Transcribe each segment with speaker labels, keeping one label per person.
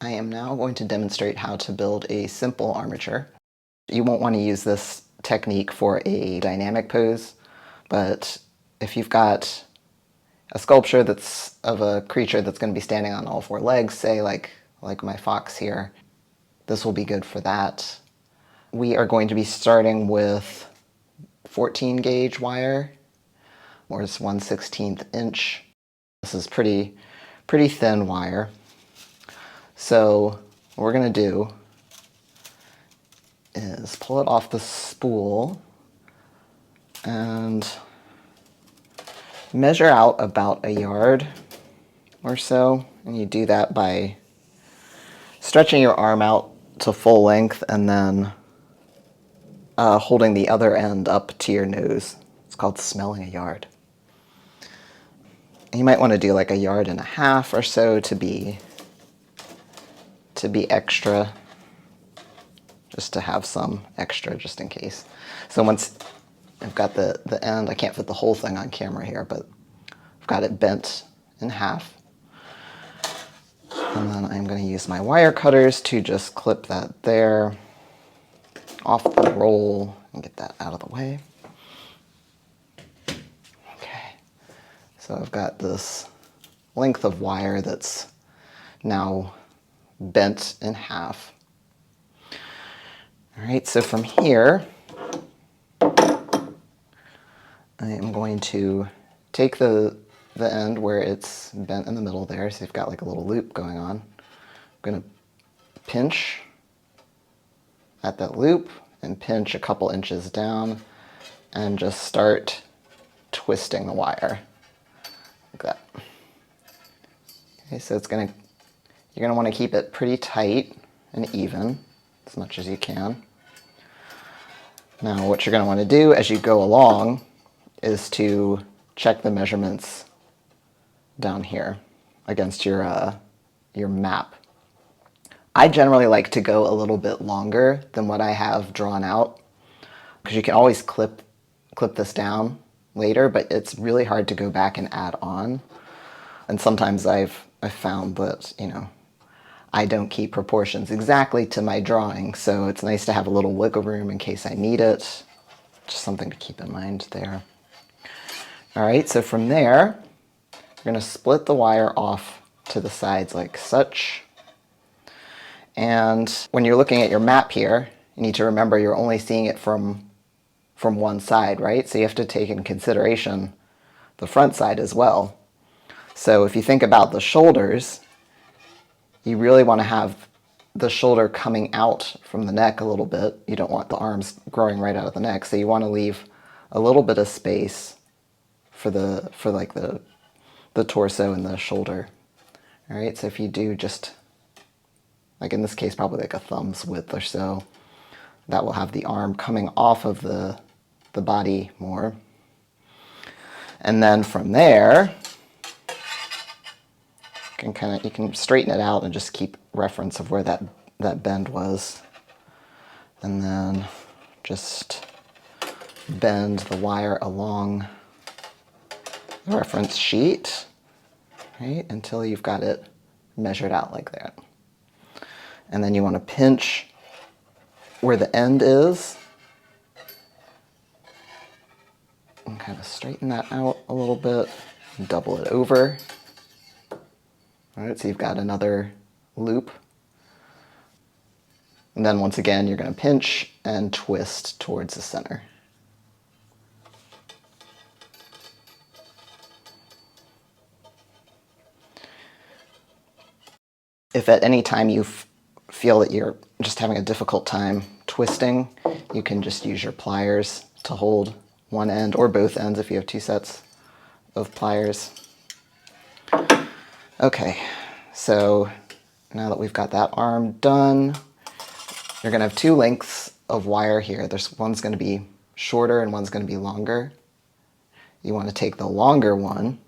Speaker 1: I am now going to demonstrate how to build a simple armature. You won't want to use this technique for a dynamic pose, but if you've got a sculpture that's of a creature that's going to be standing on all four legs, say like my fox here, this will be good for that. We are going to be starting with 14 gauge wire, or it's 1/16 inch. This is pretty thin wire. So what we're going to do is pull it off the spool and measure out about a yard or so. And you do that by stretching your arm out to full length and then holding the other end up to your nose. It's called smelling a yard. And you might want to do like 1.5 yards or so to be extra, just to have some extra just in case. So once I've got the end, I can't fit the whole thing on camera here, but I've got it bent in half. And then I'm going to use my wire cutters to just clip that there off the roll and get that out of the way. Okay, so I've got this length of wire that's now bent in half. All right, so from here, I am going to take the end where it's bent in the middle there, so you've got like a little loop going on. I'm going to pinch at that loop and pinch a couple inches down and just start twisting the wire like that. Okay, so you're going to want to keep it pretty tight and even as much as you can. Now what you're going to want to do as you go along is to check the measurements down here against your map. I generally like to go a little bit longer than what I have drawn out, because you can always clip this down later, but it's really hard to go back and add on. And sometimes I've found that, you know, I don't keep proportions exactly to my drawing, so it's nice to have a little wiggle room in case I need it. Just something to keep in mind there. All right, so from there, you're going to split the wire off to the sides like such. And when you're looking at your map here, you need to remember you're only seeing it from one side, right? So you have to take in consideration the front side as well. So if you think about the shoulders, you really want to have the shoulder coming out from the neck a little bit. You don't want the arms growing right out of the neck, so you want to leave a little bit of space for like the torso and the shoulder. All right, so if you do just, like in this case, probably like a thumb's width or so, that will have the arm coming off of the body more. And then from there, you can straighten it out and just keep reference of where that bend was. And then just bend the wire along the reference sheet, right, until you've got it measured out like that. And then you want to pinch where the end is and kind of straighten that out a little bit, double it over. All right, so you've got another loop. And then once again, you're going to pinch and twist towards the center. If at any time you feel that you're just having a difficult time twisting, you can just use your pliers to hold one end or both ends if you have 2 sets of pliers. Okay, so now that we've got that arm done, you're going to have 2 lengths of wire here. One's going to be shorter and one's going to be longer. You want to take the longer one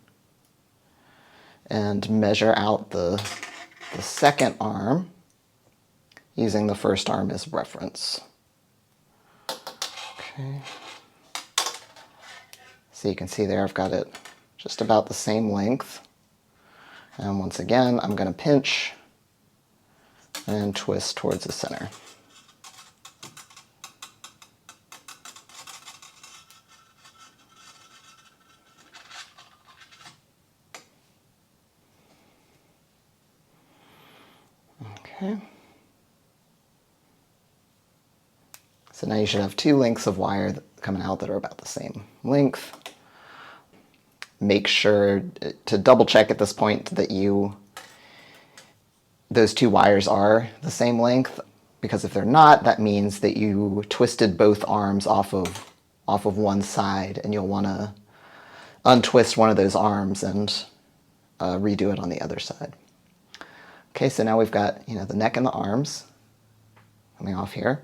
Speaker 1: and measure out the second arm using the first arm as reference. Okay. So you can see there I've got it just about the same length. And once again, I'm going to pinch and twist towards the center. Okay. So now you should have two lengths of wire coming out that are about the same length. Make sure to double check at this point that those two wires are the same length, because if they're not, that means that you twisted both arms off of one side, and you'll want to untwist one of those arms and redo it on the other side. Okay, so now we've got the neck and the arms coming off here.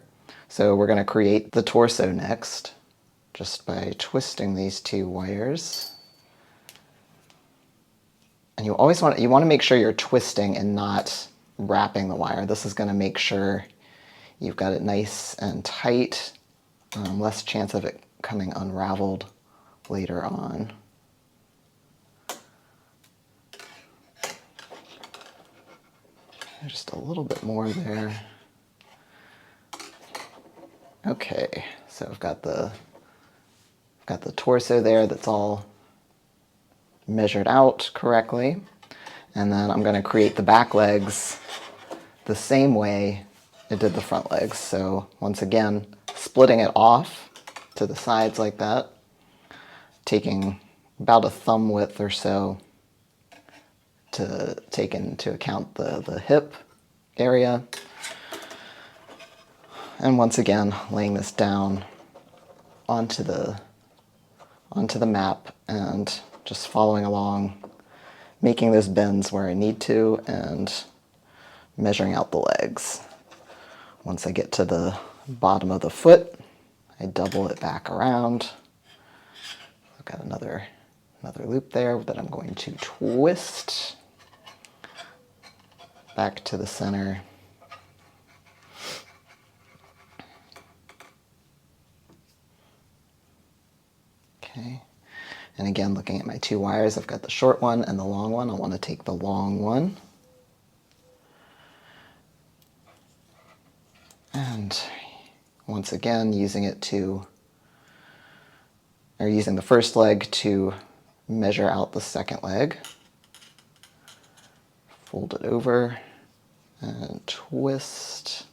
Speaker 1: So we're going to create the torso next, just by twisting these two wires. And you want to make sure you're twisting and not wrapping the wire. This is going to make sure you've got it nice and tight, less chance of it coming unraveled later on. Just a little bit more there. Okay, so I've got the torso there that's all measured out correctly. And then I'm going to create the back legs the same way I did the front legs. So once again, splitting it off to the sides like that, taking about a thumb width or so to take into account the hip area. And once again, laying this down onto the map and just following along, making those bends where I need to and measuring out the legs. Once I get to the bottom of the foot, I double it back around. I've got another loop there that I'm going to twist back to the center. Okay, and again, looking at my two wires, I've got the short one and the long one. I want to take the long one. And once again, using the first leg to measure out the second leg. Fold it over and twist.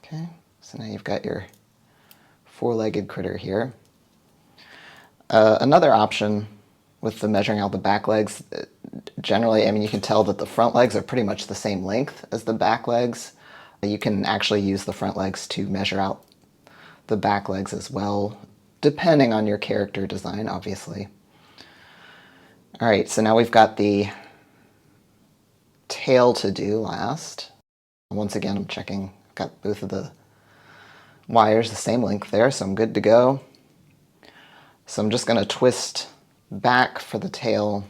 Speaker 1: Okay, so now you've got your four-legged critter here. Another option with the measuring out the back legs, generally, you can tell that the front legs are pretty much the same length as the back legs. You can actually use the front legs to measure out the back legs as well, depending on your character design, obviously. All right, so now we've got the tail to do last. Once again, I'm checking, I've got both of the wires the same length there, so I'm good to go. So I'm just going to twist back for the tail.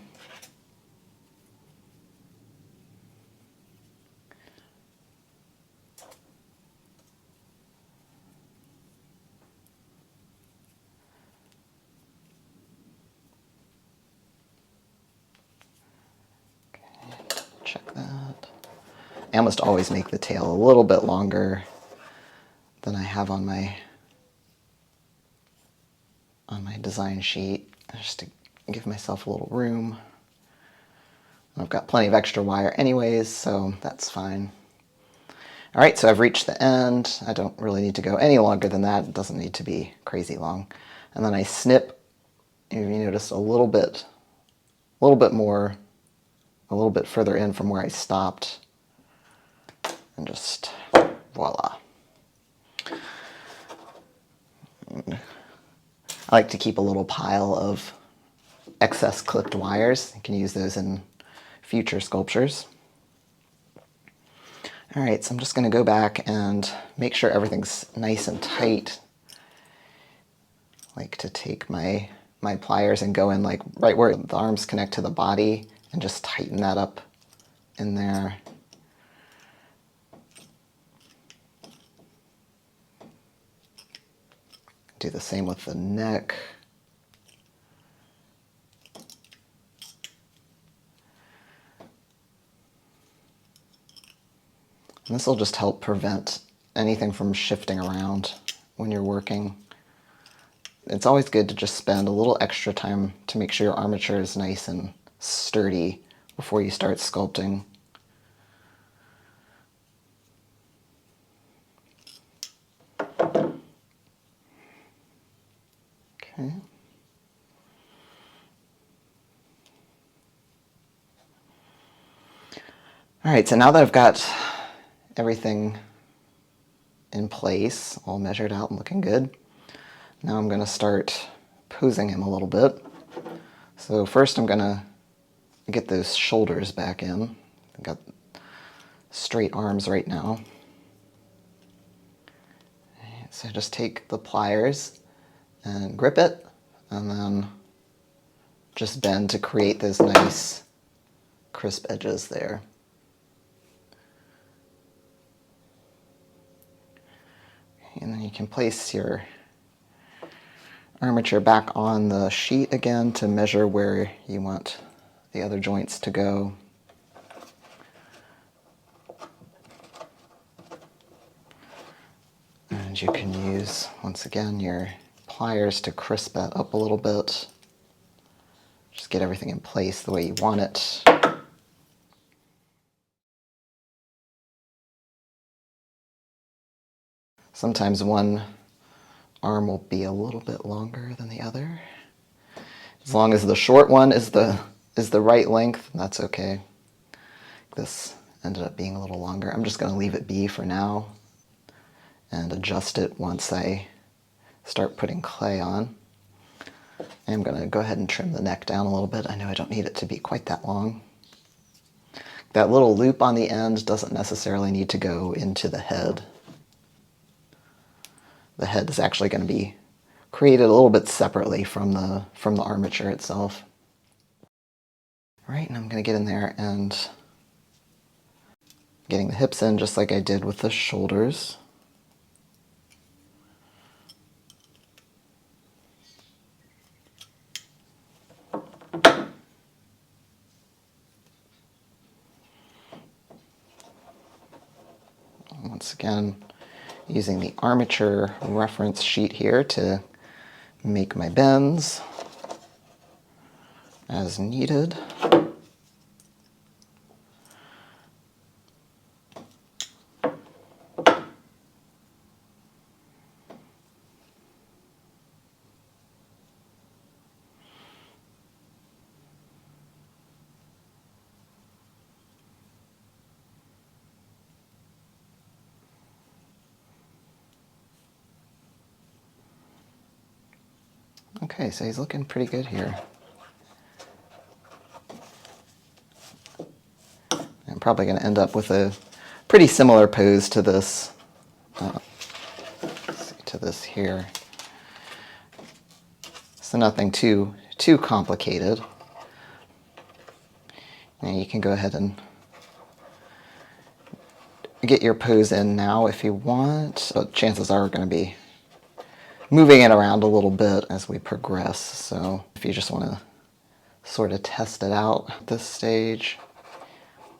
Speaker 1: Okay, check that. I almost always make the tail a little bit longer than I have on my design sheet, just to give myself a little room. I've got plenty of extra wire anyways, so that's fine. All right, so I've reached the end. I don't really need to go any longer than that. It doesn't need to be crazy long. And then I snip, if you notice, a little bit more, a little bit further in from where I stopped, and just voila. I like to keep a little pile of excess clipped wires. You can use those in future sculptures. All right, so I'm just going to go back and make sure everything's nice and tight. I like to take my pliers and go in like right where the arms connect to the body and just tighten that up in there. Do the same with the neck. And this will just help prevent anything from shifting around when you're working. It's always good to just spend a little extra time to make sure your armature is nice and sturdy before you start sculpting. Okay. All right, so now that I've got everything in place, all measured out and looking good, now I'm going to start posing him a little bit. So first I'm going to get those shoulders back in. I've got straight arms right now. So just take the pliers and grip it, and then just bend to create those nice crisp edges there. And then you can place your armature back on the sheet again to measure where you want the other joints to go. And you can use, once again, your pliers to crisp that up a little bit. Just get everything in place the way you want it. Sometimes one arm will be a little bit longer than the other. As long as the short one is the right length, that's okay. This ended up being a little longer. I'm just going to leave it be for now and adjust it once I start putting clay on. I'm going to go ahead and trim the neck down a little bit. I know I don't need it to be quite that long. That little loop on the end doesn't necessarily need to go into the head. The head is actually going to be created a little bit separately from the armature itself. All right, and I'm going to get in there and getting the hips in just like I did with the shoulders. Once again, using the armature reference sheet here to make my bends as needed. Okay, so he's looking pretty good here. I'm probably going to end up with a pretty similar pose to this, here. So nothing too complicated. And you can go ahead and get your pose in now if you want, but chances are we're going to be moving it around a little bit as we progress. So if you just want to sort of test it out at this stage,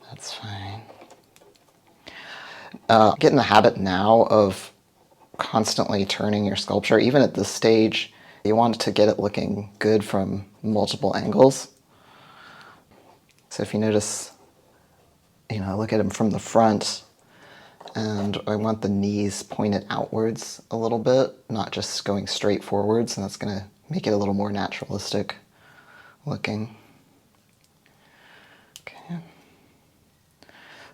Speaker 1: that's fine. Get in the habit now of constantly turning your sculpture. Even at this stage, you want to get it looking good from multiple angles. So if you notice, I look at him from the front, and I want the knees pointed outwards a little bit, not just going straight forwards, and that's going to make it a little more naturalistic looking. Okay.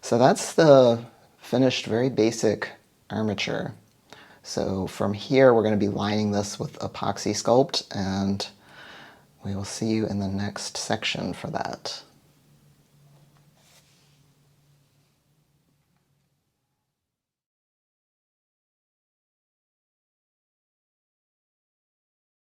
Speaker 1: So that's the finished, very basic armature. So from here, we're going to be lining this with epoxy sculpt, and we will see you in the next section for that.